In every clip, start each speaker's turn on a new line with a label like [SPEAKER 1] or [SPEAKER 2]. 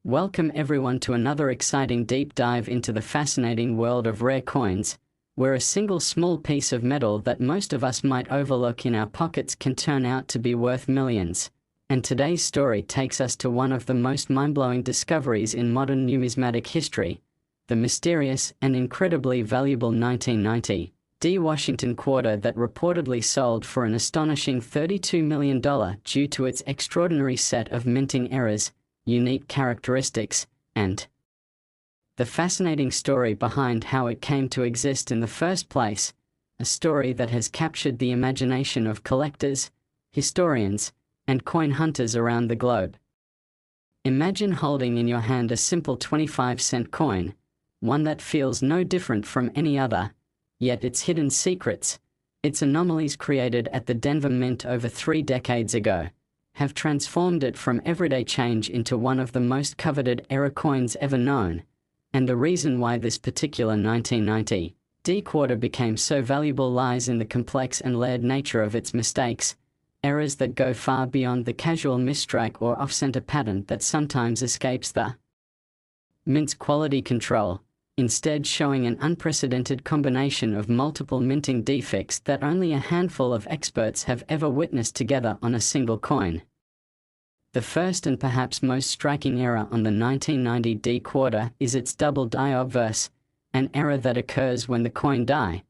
[SPEAKER 1] Welcome everyone to another exciting deep dive into the fascinating world of rare coins, where a single small piece of metal that most of us might overlook in our pockets can turn out to be worth millions. And today's story takes us to one of the most mind-blowing discoveries in modern numismatic history, the mysterious and incredibly valuable 1990 D Washington quarter that reportedly sold for an astonishing $32 million due to its extraordinary set of minting errors, unique characteristics, and the fascinating story behind how it came to exist in the first place, a story that has captured the imagination of collectors, historians, and coin hunters around the globe. Imagine holding in your hand a simple 25-cent coin, one that feels no different from any other, yet its hidden secrets, its anomalies created at the Denver Mint over 3 decades ago, have transformed it from everyday change into one of the most coveted error coins ever known. And the reason why this particular 1990 D quarter became so valuable lies in the complex and layered nature of its mistakes, errors that go far beyond the casual misstrike or off-center pattern that sometimes escapes the Mint's quality control, instead showing an unprecedented combination of multiple minting defects that only a handful of experts have ever witnessed together on a single coin. The first and perhaps most striking error on the 1990 D quarter is its double die obverse, an error that occurs when the coin die,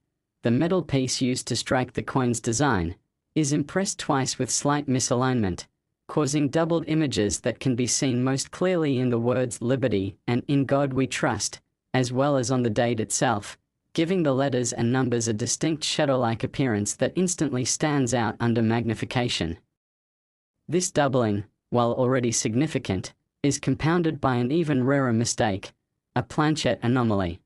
[SPEAKER 1] the metal piece used to strike the coin's design, is impressed twice with slight misalignment, causing doubled images that can be seen most clearly in the words Liberty and In God We Trust, as well as on the date itself, giving the letters and numbers a distinct shadow-like appearance that instantly stands out under magnification. This doubling, while already significant, is compounded by an even rarer mistake, a planchette anomaly.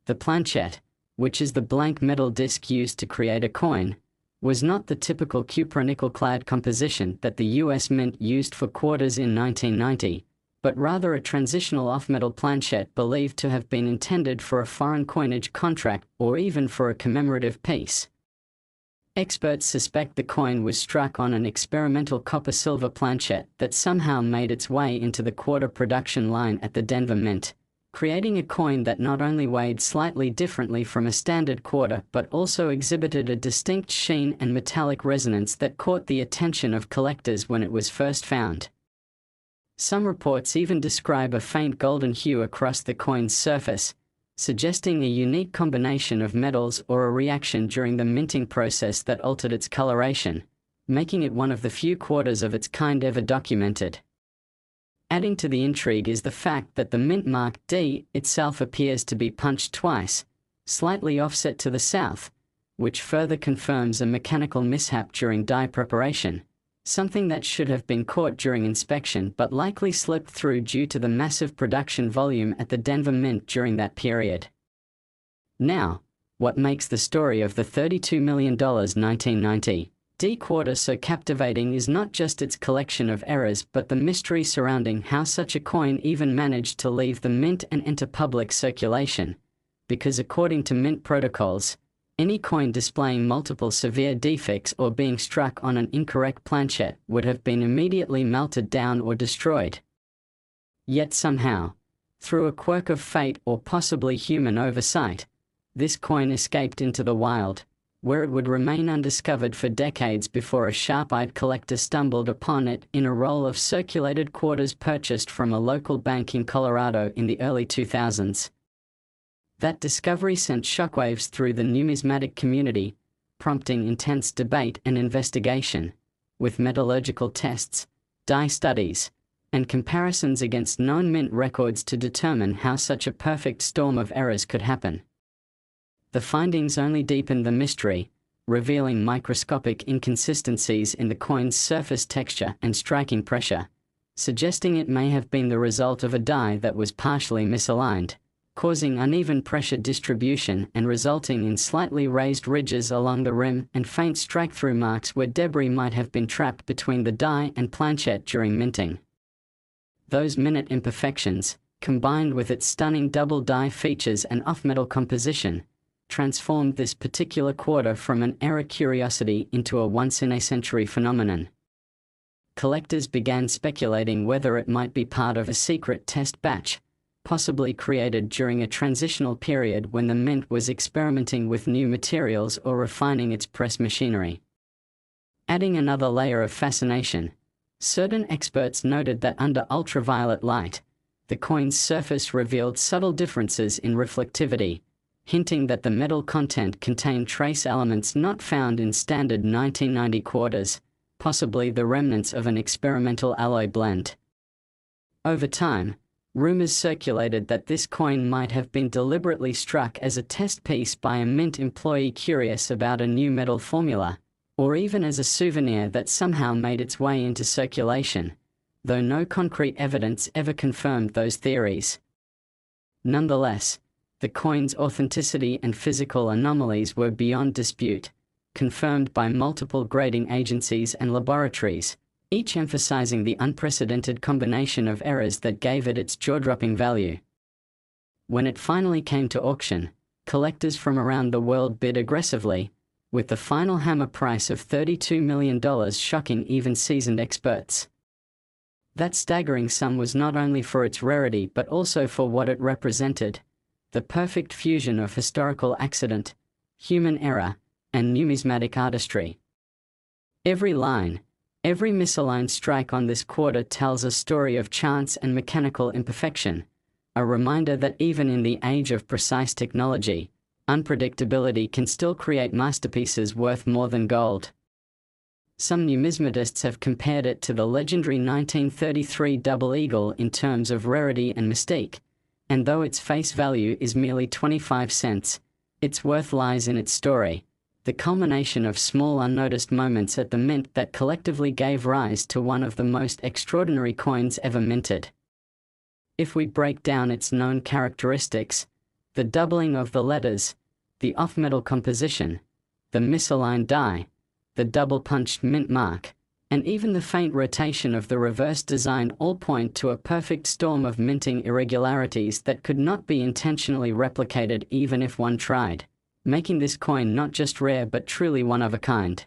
[SPEAKER 1] The planchette, which is the blank metal disc used to create a coin, was not the typical cupronickel-clad composition that the US Mint used for quarters in 1990, but rather a transitional off-metal planchette believed to have been intended for a foreign coinage contract or even for a commemorative piece. Experts suspect the coin was struck on an experimental copper-silver planchette that somehow made its way into the quarter production line at the Denver Mint, creating a coin that not only weighed slightly differently from a standard quarter but also exhibited a distinct sheen and metallic resonance that caught the attention of collectors when it was first found. Some reports even describe a faint golden hue across the coin's surface, suggesting a unique combination of metals or a reaction during the minting process that altered its coloration, making it one of the few quarters of its kind ever documented. Adding to the intrigue is the fact that the mint mark D itself appears to be punched twice, slightly offset to the south, which further confirms a mechanical mishap during die preparation, something that should have been caught during inspection but likely slipped through due to the massive production volume at the Denver Mint during that period. Now, what makes the story of the $32 million 1990 D quarter so captivating is not just its collection of errors but the mystery surrounding how such a coin even managed to leave the Mint and enter public circulation, because according to Mint protocols, any coin displaying multiple severe defects or being struck on an incorrect planchette would have been immediately melted down or destroyed. Yet somehow, through a quirk of fate or possibly human oversight, this coin escaped into the wild, where it would remain undiscovered for decades before a sharp-eyed collector stumbled upon it in a roll of circulated quarters purchased from a local bank in Colorado in the early 2000s. That discovery sent shockwaves through the numismatic community, prompting intense debate and investigation, with metallurgical tests, die studies, and comparisons against known mint records to determine how such a perfect storm of errors could happen. The findings only deepened the mystery, revealing microscopic inconsistencies in the coin's surface texture and striking pressure, suggesting it may have been the result of a die that was partially misaligned, causing uneven pressure distribution and resulting in slightly raised ridges along the rim and faint strike-through marks where debris might have been trapped between the die and planchette during minting. Those minute imperfections, combined with its stunning double die features and off-metal composition, transformed this particular quarter from an error curiosity into a once-in-a-century phenomenon. collectors began speculating whether it might be part of a secret test batch, possibly created during a transitional period when the mint was experimenting with new materials or refining its press machinery. Adding another layer of fascination, certain experts noted that under ultraviolet light, the coin's surface revealed subtle differences in reflectivity, hinting that the metal content contained trace elements not found in standard 1990 quarters, possibly the remnants of an experimental alloy blend. Over time, rumors circulated that this coin might have been deliberately struck as a test piece by a mint employee curious about a new metal formula, or even as a souvenir that somehow made its way into circulation, though no concrete evidence ever confirmed those theories. Nonetheless, the coin's authenticity and physical anomalies were beyond dispute, confirmed by multiple grading agencies and laboratories, each emphasizing the unprecedented combination of errors that gave it its jaw-dropping value. When it finally came to auction, collectors from around the world bid aggressively, with the final hammer price of $32 million shocking even seasoned experts. That staggering sum was not only for its rarity but also for what it represented: the perfect fusion of historical accident, human error, and numismatic artistry. Every line, every misaligned strike on this quarter tells a story of chance and mechanical imperfection, a reminder that even in the age of precise technology, unpredictability can still create masterpieces worth more than gold. Some numismatists have compared it to the legendary 1933 double eagle in terms of rarity and mystique, and though its face value is merely 25 cents, its worth lies in its story, the culmination of small unnoticed moments at the mint that collectively gave rise to one of the most extraordinary coins ever minted. If we break down its known characteristics, the doubling of the letters, the off-metal composition, the misaligned die, the double-punched mint mark, and even the faint rotation of the reverse design all point to a perfect storm of minting irregularities that could not be intentionally replicated even if one tried, making this coin not just rare but truly one of a kind.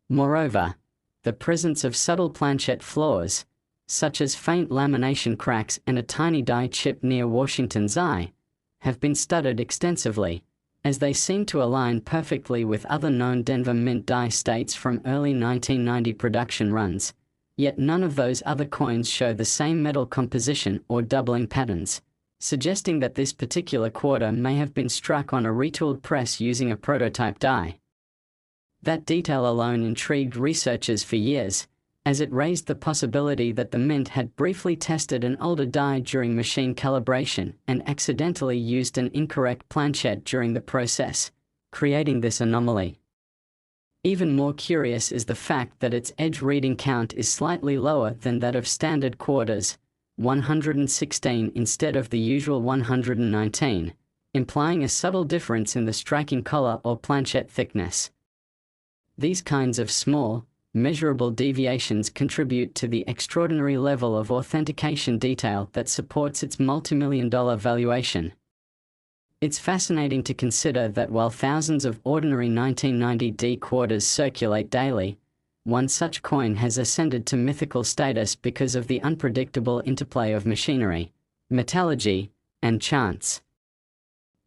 [SPEAKER 1] Moreover, the presence of subtle planchette flaws, such as faint lamination cracks and a tiny die chip near Washington's eye, have been studied extensively, as they seem to align perfectly with other known Denver Mint die states from early 1990 production runs, yet none of those other coins show the same metal composition or doubling patterns, suggesting that this particular quarter may have been struck on a retooled press using a prototype die. That detail alone intrigued researchers for years, as it raised the possibility that the mint had briefly tested an older die during machine calibration and accidentally used an incorrect planchette during the process, creating this anomaly. Even more curious is the fact that its edge reading count is slightly lower than that of standard quarters, 116 instead of the usual 119, implying a subtle difference in the striking color or planchette thickness. These kinds of small, measurable deviations contribute to the extraordinary level of authentication detail that supports its multi-million-dollar valuation. It's fascinating to consider that while thousands of ordinary 1990D quarters circulate daily, one such coin has ascended to mythical status because of the unpredictable interplay of machinery, metallurgy, and chance.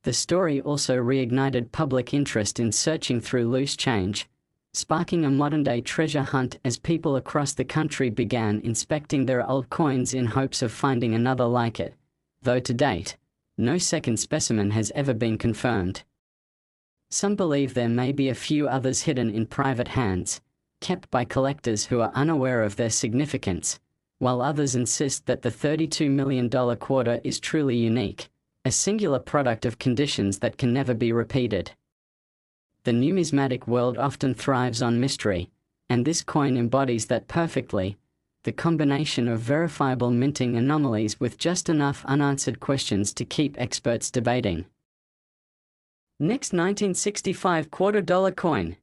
[SPEAKER 1] The story also reignited public interest in searching through loose change, sparking a modern-day treasure hunt as people across the country began inspecting their old coins in hopes of finding another like it, though to date, no second specimen has ever been confirmed. Some believe there may be a few others hidden in private hands, kept by collectors who are unaware of their significance, while others insist that the $32 million quarter is truly unique, a singular product of conditions that can never be repeated. The numismatic world often thrives on mystery, and this coin embodies that perfectly, the combination of verifiable minting anomalies with just enough unanswered questions to keep experts debating. Next, 1965 $quarter coin.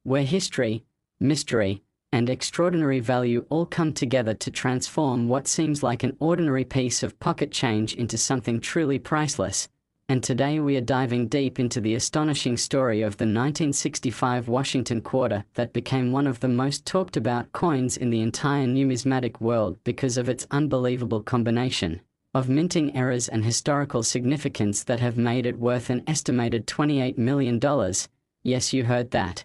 [SPEAKER 1] Where history, mystery, and extraordinary value all come together to transform what seems like an ordinary piece of pocket change into something truly priceless, and today we are diving deep into the astonishing story of the 1965 Washington quarter that became one of the most talked about coins in the entire numismatic world because of its unbelievable combination of minting errors and historical significance that have made it worth an estimated $28 million. Yes, you heard that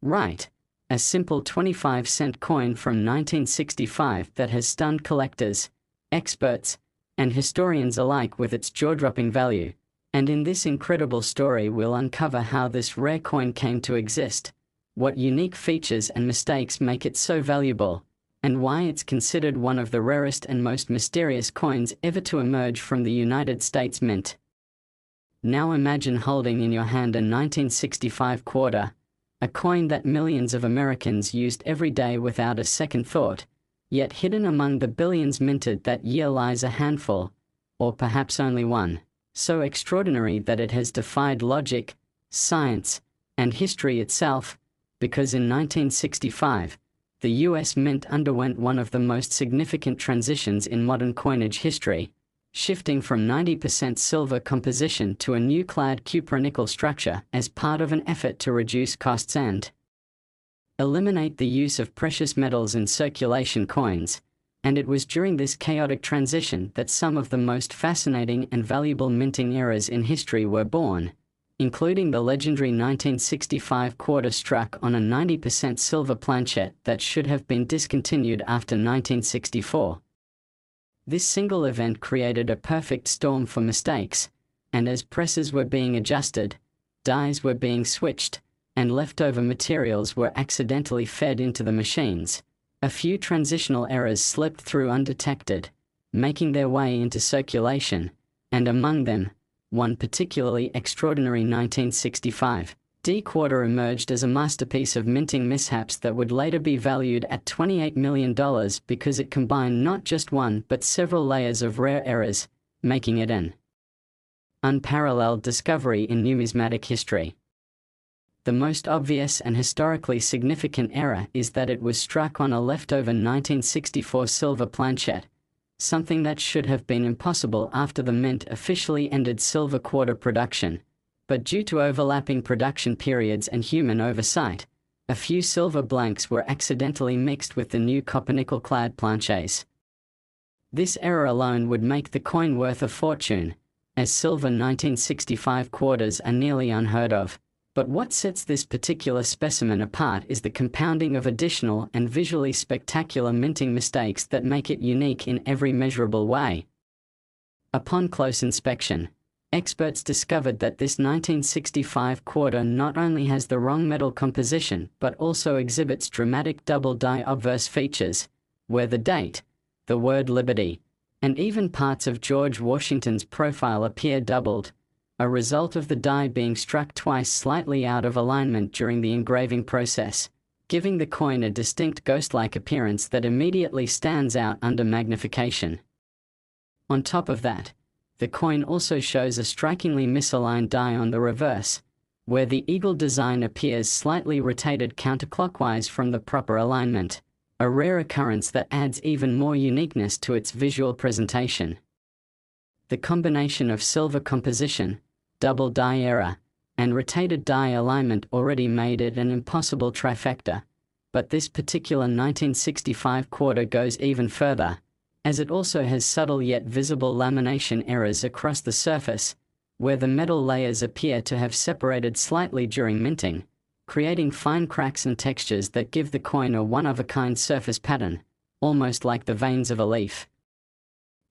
[SPEAKER 1] right. A simple 25-cent coin from 1965 that has stunned collectors, experts, and historians alike with its jaw-dropping value. And in this incredible story we'll uncover how this rare coin came to exist, what unique features and mistakes make it so valuable, and why it's considered one of the rarest and most mysterious coins ever to emerge from the United States Mint. Now imagine holding in your hand a 1965 quarter, a coin that millions of Americans used every day without a second thought. Yet hidden among the billions minted that year lies a handful, or perhaps only one, so extraordinary that it has defied logic, science, and history itself, because in 1965, the US Mint underwent one of the most significant transitions in modern coinage history, shifting from 90% silver composition to a new clad cupronickel structure as part of an effort to reduce costs and eliminate the use of precious metals in circulation coins, and it was during this chaotic transition that some of the most fascinating and valuable minting eras in history were born, including the legendary 1965 quarter struck on a 90% silver planchet that should have been discontinued after 1964. This single event created a perfect storm for mistakes, and as presses were being adjusted, dies were being switched, and leftover materials were accidentally fed into the machines, a few transitional errors slipped through undetected, making their way into circulation, and among them, one particularly extraordinary 1965 D quarter emerged as a masterpiece of minting mishaps that would later be valued at $28 million because it combined not just one but several layers of rare errors, making it an unparalleled discovery in numismatic history. The most obvious and historically significant error is that it was struck on a leftover 1964 silver planchet, something that should have been impossible after the Mint officially ended silver quarter production. But due to overlapping production periods and human oversight, a few silver blanks were accidentally mixed with the new copper-nickel-clad planchets. This error alone would make the coin worth a fortune, as silver 1965 quarters are nearly unheard of. But what sets this particular specimen apart is the compounding of additional and visually spectacular minting mistakes that make it unique in every measurable way. Upon close inspection, experts discovered that this 1965 quarter not only has the wrong metal composition but also exhibits dramatic double die obverse features, where the date, the word Liberty, and even parts of George Washington's profile appear doubled, a result of the die being struck twice slightly out of alignment during the engraving process, giving the coin a distinct ghost-like appearance that immediately stands out under magnification. On top of that, the coin also shows a strikingly misaligned die on the reverse, where the eagle design appears slightly rotated counterclockwise from the proper alignment, a rare occurrence that adds even more uniqueness to its visual presentation. The combination of silver composition, double die error, and rotated die alignment already made it an impossible trifecta, but this particular 1965 quarter goes even further, as it also has subtle yet visible lamination errors across the surface, where the metal layers appear to have separated slightly during minting, creating fine cracks and textures that give the coin a one-of-a-kind surface pattern, almost like the veins of a leaf.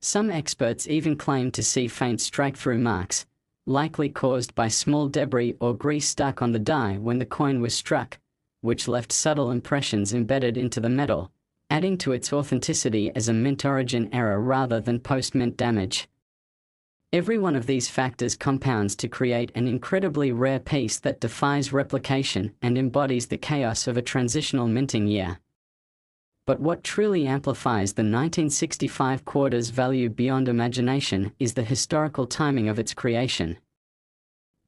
[SPEAKER 1] Some experts even claim to see faint strike-through marks, likely caused by small debris or grease stuck on the die when the coin was struck, which left subtle impressions embedded into the metal, adding to its authenticity as a mint origin error rather than post-mint damage. Every one of these factors compounds to create an incredibly rare piece that defies replication and embodies the chaos of a transitional minting year. But what truly amplifies the 1965 quarter's value beyond imagination is the historical timing of its creation.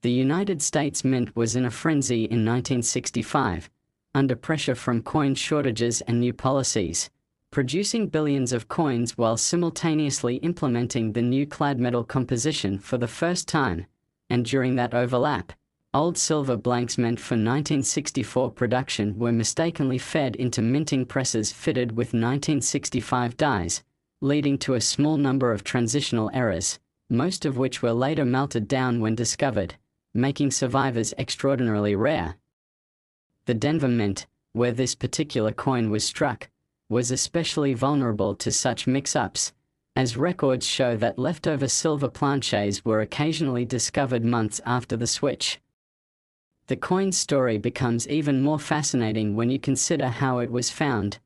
[SPEAKER 1] The United States Mint was in a frenzy in 1965, under pressure from coin shortages and new policies, producing billions of coins while simultaneously implementing the new clad metal composition for the first time, and during that overlap, old silver blanks meant for 1964 production were mistakenly fed into minting presses fitted with 1965 dies, leading to a small number of transitional errors, most of which were later melted down when discovered, making survivors extraordinarily rare. The Denver Mint, where this particular coin was struck, was especially vulnerable to such mix-ups, as records show that leftover silver planches were occasionally discovered months after the switch. The coin's story becomes even more fascinating when you consider how it was found,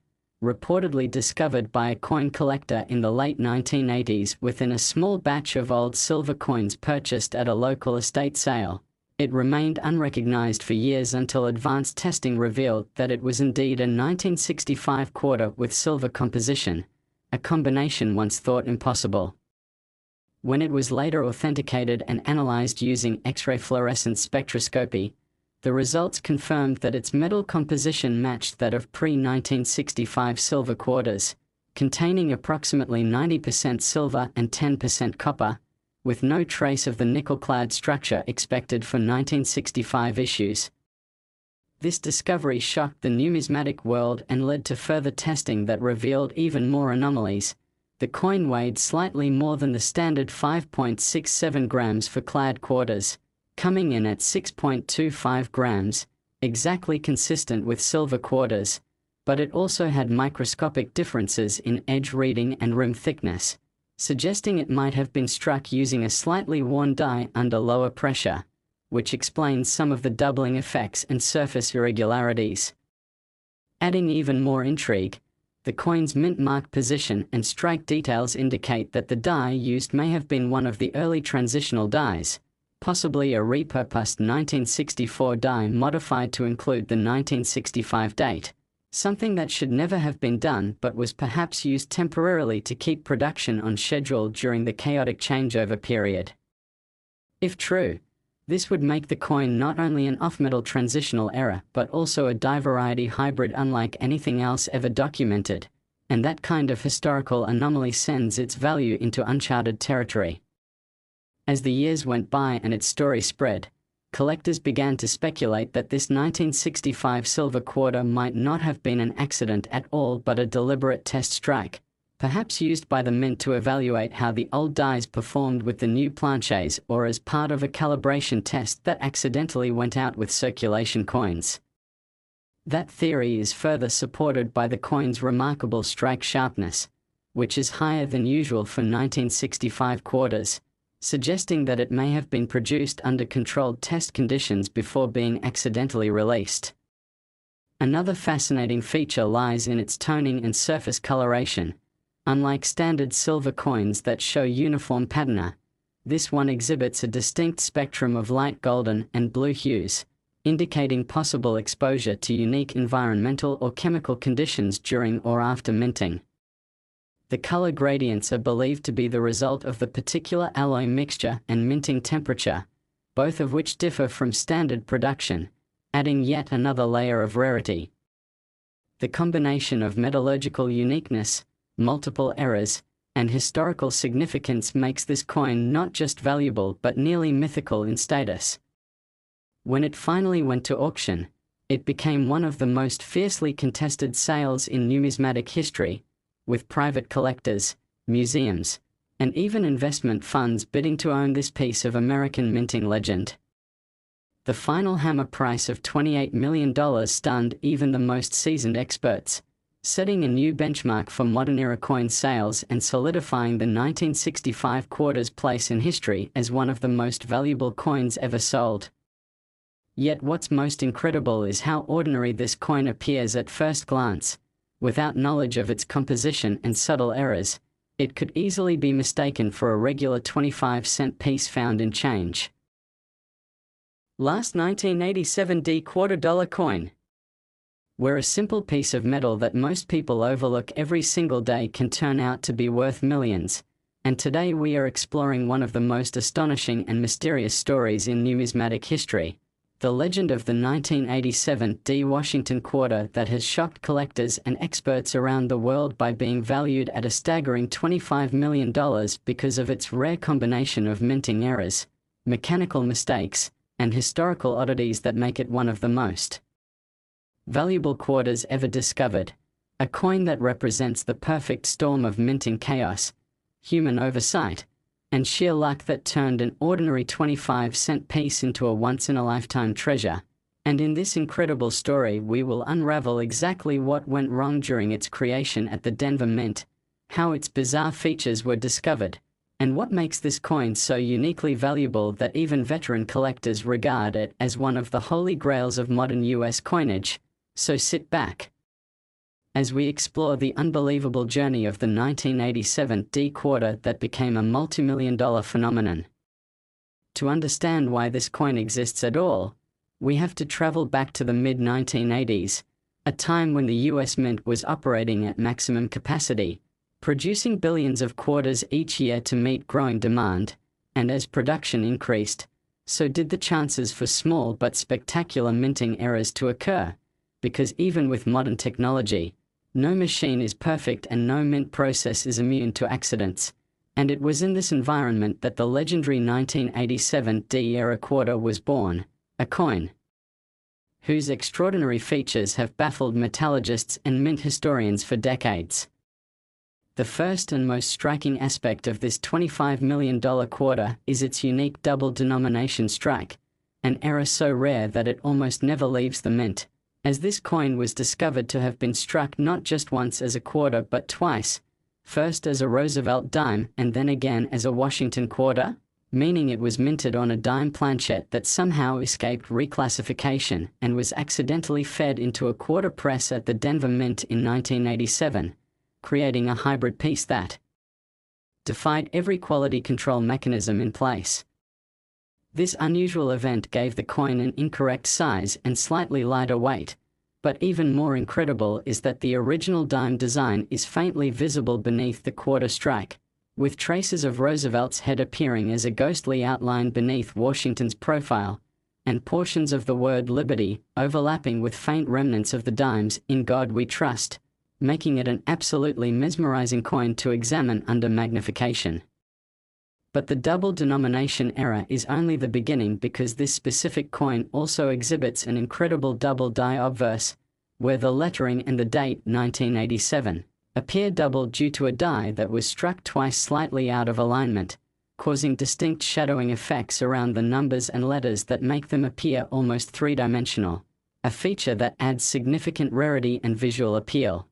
[SPEAKER 1] reportedly discovered by a coin collector in the late 1980s within a small batch of old silver coins purchased at a local estate sale. It remained unrecognized for years until advanced testing revealed that it was indeed a 1965 quarter with silver composition, a combination once thought impossible. When it was later authenticated and analyzed using X-ray fluorescence spectroscopy, the results confirmed that its metal composition matched that of pre-1965 silver quarters, containing approximately 90% silver and 10% copper, with no trace of the nickel-clad structure expected for 1965 issues. This discovery shocked the numismatic world and led to further testing that revealed even more anomalies. The coin weighed slightly more than the standard 5.67 grams for clad quarters, coming in at 6.25 grams, exactly consistent with silver quarters, but it also had microscopic differences in edge reading and rim thickness, suggesting it might have been struck using a slightly worn die under lower pressure, which explains some of the doubling effects and surface irregularities. Adding even more intrigue, the coin's mint mark position and strike details indicate that the die used may have been one of the early transitional dies, possibly a repurposed 1964 die modified to include the 1965 date, something that should never have been done but was perhaps used temporarily to keep production on schedule during the chaotic changeover period. If true, this would make the coin not only an off-metal transitional error but also a die-variety hybrid unlike anything else ever documented, and that kind of historical anomaly sends its value into uncharted territory. As the years went by and its story spread, collectors began to speculate that this 1965 silver quarter might not have been an accident at all but a deliberate test strike, perhaps used by the mint to evaluate how the old dies performed with the new planches or as part of a calibration test that accidentally went out with circulation coins. That theory is further supported by the coin's remarkable strike sharpness, which is higher than usual for 1965 quarters, suggesting that it may have been produced under controlled test conditions before being accidentally released. Another fascinating feature lies in its toning and surface coloration. Unlike standard silver coins that show uniform patina, this one exhibits a distinct spectrum of light golden and blue hues, indicating possible exposure to unique environmental or chemical conditions during or after minting. The color gradients are believed to be the result of the particular alloy mixture and minting temperature, both of which differ from standard production, adding yet another layer of rarity. The combination of metallurgical uniqueness, multiple errors, and historical significance makes this coin not just valuable but nearly mythical in status. When it finally went to auction, it became one of the most fiercely contested sales in numismatic history, with private collectors, museums, and even investment funds bidding to own this piece of American minting legend. The final hammer price of $28 million stunned even the most seasoned experts, setting a new benchmark for modern-era coin sales and solidifying the 1965 quarter's place in history as one of the most valuable coins ever sold. Yet what's most incredible is how ordinary this coin appears at first glance. Without knowledge of its composition and subtle errors, it could easily be mistaken for a regular 25-cent piece found in change. Last 1987 $quarter coin. Where a simple piece of metal that most people overlook every single day can turn out to be worth millions, and today we are exploring one of the most astonishing and mysterious stories in numismatic history, The legend of the 1987 D Washington quarter that has shocked collectors and experts around the world by being valued at a staggering $25 million because of its rare combination of minting errors, mechanical mistakes, and historical oddities that make it one of the most valuable quarters ever discovered. A coin that represents the perfect storm of minting chaos, human oversight, and sheer luck that turned an ordinary 25-cent piece into a once-in-a-lifetime treasure. And in this incredible story we will unravel exactly what went wrong during its creation at the Denver Mint, how its bizarre features were discovered, and what makes this coin so uniquely valuable that even veteran collectors regard it as one of the holy grails of modern US coinage. So sit back as we explore the unbelievable journey of the 1987 D quarter that became a multi-million-dollar phenomenon. To understand why this coin exists at all, we have to travel back to the mid-1980s, a time when the US Mint was operating at maximum capacity, producing billions of quarters each year to meet growing demand, and as production increased, so did the chances for small but spectacular minting errors to occur, because even with modern technology, no machine is perfect and no mint process is immune to accidents, and it was in this environment that the legendary 1987 D-era quarter was born, a coin whose extraordinary features have baffled metallurgists and mint historians for decades. The first and most striking aspect of this $25 million quarter is its unique double denomination strike, an error so rare that it almost never leaves the mint, as this coin was discovered to have been struck not just once as a quarter but twice, first as a Roosevelt dime and then again as a Washington quarter, meaning it was minted on a dime planchette that somehow escaped reclassification and was accidentally fed into a quarter press at the Denver Mint in 1987, creating a hybrid piece that defied every quality control mechanism in place. This unusual event gave the coin an incorrect size and slightly lighter weight, but even more incredible is that the original dime design is faintly visible beneath the quarter strike, with traces of Roosevelt's head appearing as a ghostly outline beneath Washington's profile, and portions of the word liberty overlapping with faint remnants of the dimes "In God We Trust," making it an absolutely mesmerizing coin to examine under magnification. But the double denomination error is only the beginning, because this specific coin also exhibits an incredible double die obverse, where the lettering and the date 1987 appear double due to a die that was struck twice slightly out of alignment, causing distinct shadowing effects around the numbers and letters that make them appear almost three-dimensional, a feature that adds significant rarity and visual appeal.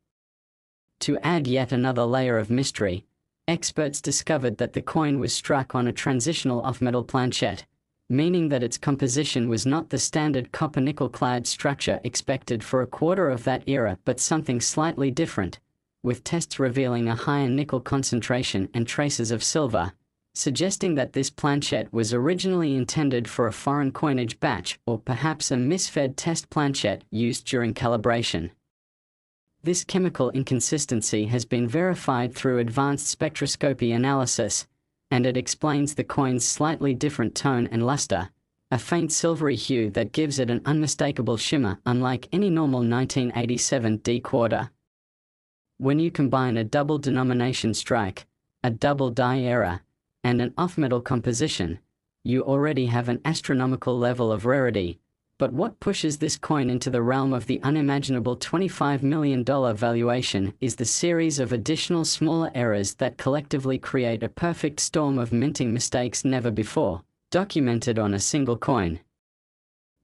[SPEAKER 1] To add yet another layer of mystery, experts discovered that the coin was struck on a transitional off-metal planchette, meaning that its composition was not the standard copper-nickel-clad structure expected for a quarter of that era but something slightly different, with tests revealing a higher nickel concentration and traces of silver, suggesting that this planchette was originally intended for a foreign coinage batch or perhaps a misfed test planchette used during calibration. This chemical inconsistency has been verified through advanced spectroscopy analysis, and it explains the coin's slightly different tone and luster, a faint silvery hue that gives it an unmistakable shimmer unlike any normal 1987 D quarter. When you combine a double denomination strike, a double die error, and an off-metal composition, you already have an astronomical level of rarity. But what pushes this coin into the realm of the unimaginable $25 million valuation is the series of additional smaller errors that collectively create a perfect storm of minting mistakes never before documented on a single coin.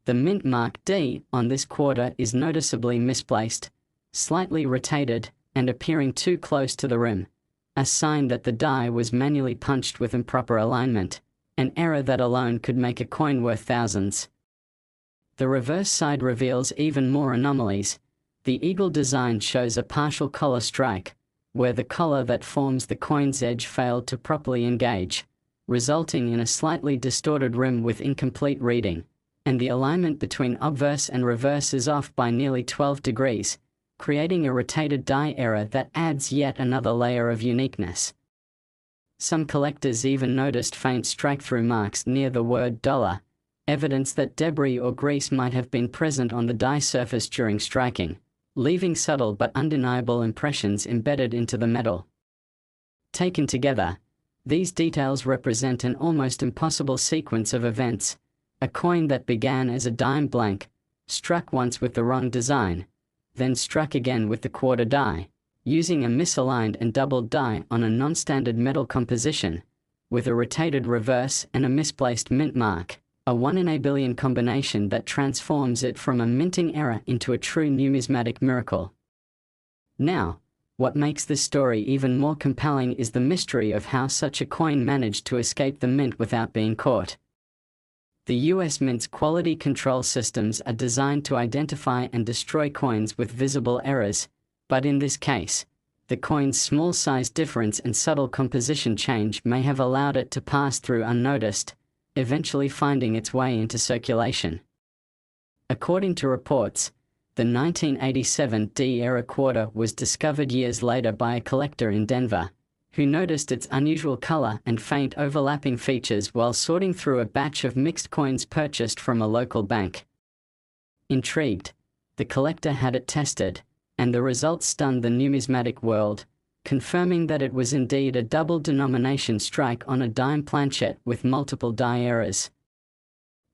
[SPEAKER 1] The mint mark D on this quarter is noticeably misplaced, slightly rotated, and appearing too close to the rim, a sign that the die was manually punched with improper alignment, an error that alone could make a coin worth thousands. The reverse side reveals even more anomalies. The eagle design shows a partial collar strike, where the collar that forms the coin's edge failed to properly engage, resulting in a slightly distorted rim with incomplete reading, and the alignment between obverse and reverse is off by nearly 12 degrees, creating a rotated die error that adds yet another layer of uniqueness. Some collectors even noticed faint strike-through marks near the word dollar, evidence that debris or grease might have been present on the die surface during striking, leaving subtle but undeniable impressions embedded into the metal. Taken together, these details represent an almost impossible sequence of events: a coin that began as a dime blank, struck once with the wrong design, then struck again with the quarter die, using a misaligned and doubled die on a non-standard metal composition, with a rotated reverse and a misplaced mint mark, a 1 in a billion combination that transforms it from a minting error into a true numismatic miracle. Now, what makes this story even more compelling is the mystery of how such a coin managed to escape the mint without being caught. The US Mint's quality control systems are designed to identify and destroy coins with visible errors, but in this case, the coin's small size difference and subtle composition change may have allowed it to pass through unnoticed, eventually finding its way into circulation. According to reports, the 1987 D-era quarter was discovered years later by a collector in Denver, who noticed its unusual color and faint overlapping features while sorting through a batch of mixed coins purchased from a local bank. Intrigued, the collector had it tested, and the results stunned the numismatic world, confirming that it was indeed a double denomination strike on a dime planchette with multiple die errors.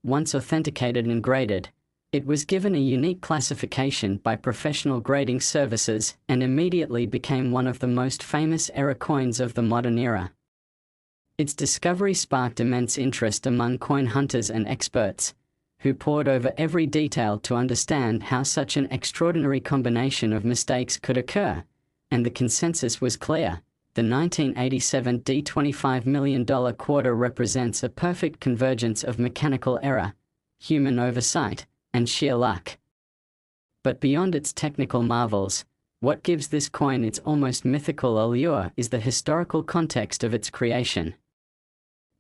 [SPEAKER 1] Once authenticated and graded, it was given a unique classification by professional grading services and immediately became one of the most famous error coins of the modern era. Its discovery sparked immense interest among coin hunters and experts, who pored over every detail to understand how such an extraordinary combination of mistakes could occur, and the consensus was clear: the 1987 $25 million quarter represents a perfect convergence of mechanical error, human oversight, and sheer luck. But beyond its technical marvels, what gives this coin its almost mythical allure is the historical context of its creation.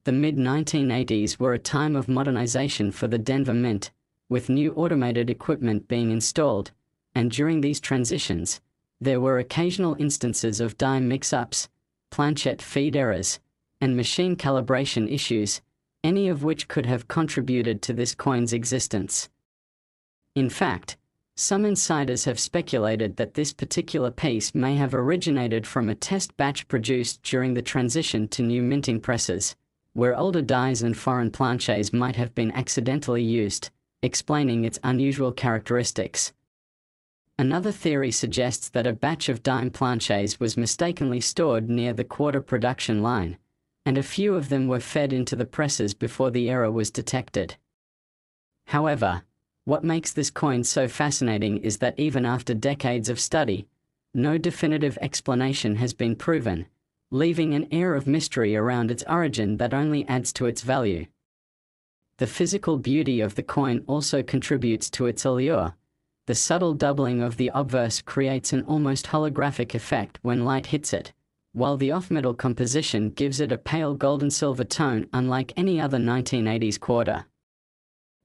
[SPEAKER 1] The mid-1980s were a time of modernization for the Denver Mint, with new automated equipment being installed, and during these transitions, there were occasional instances of die mix-ups, planchette feed errors, and machine calibration issues, any of which could have contributed to this coin's existence. In fact, some insiders have speculated that this particular piece may have originated from a test batch produced during the transition to new minting presses, where older dies and foreign planchets might have been accidentally used, explaining its unusual characteristics. Another theory suggests that a batch of dime planchets was mistakenly stored near the quarter production line, and a few of them were fed into the presses before the error was detected. However, what makes this coin so fascinating is that even after decades of study, no definitive explanation has been proven, leaving an air of mystery around its origin that only adds to its value. The physical beauty of the coin also contributes to its allure. The subtle doubling of the obverse creates an almost holographic effect when light hits it, while the off-metal composition gives it a pale golden-silver tone unlike any other 1980s quarter.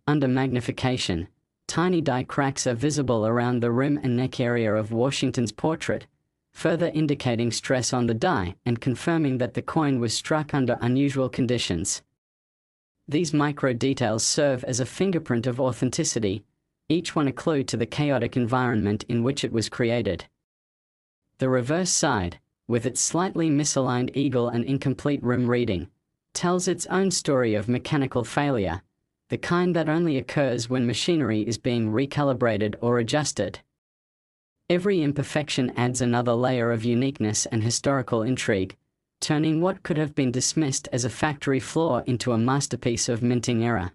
[SPEAKER 1] Under magnification, tiny die cracks are visible around the rim and neck area of Washington's portrait, further indicating stress on the die and confirming that the coin was struck under unusual conditions. These micro details serve as a fingerprint of authenticity, each one a clue to the chaotic environment in which it was created. The reverse side, with its slightly misaligned eagle and incomplete rim reading, tells its own story of mechanical failure, the kind that only occurs when machinery is being recalibrated or adjusted. Every imperfection adds another layer of uniqueness and historical intrigue, turning what could have been dismissed as a factory flaw into a masterpiece of minting error.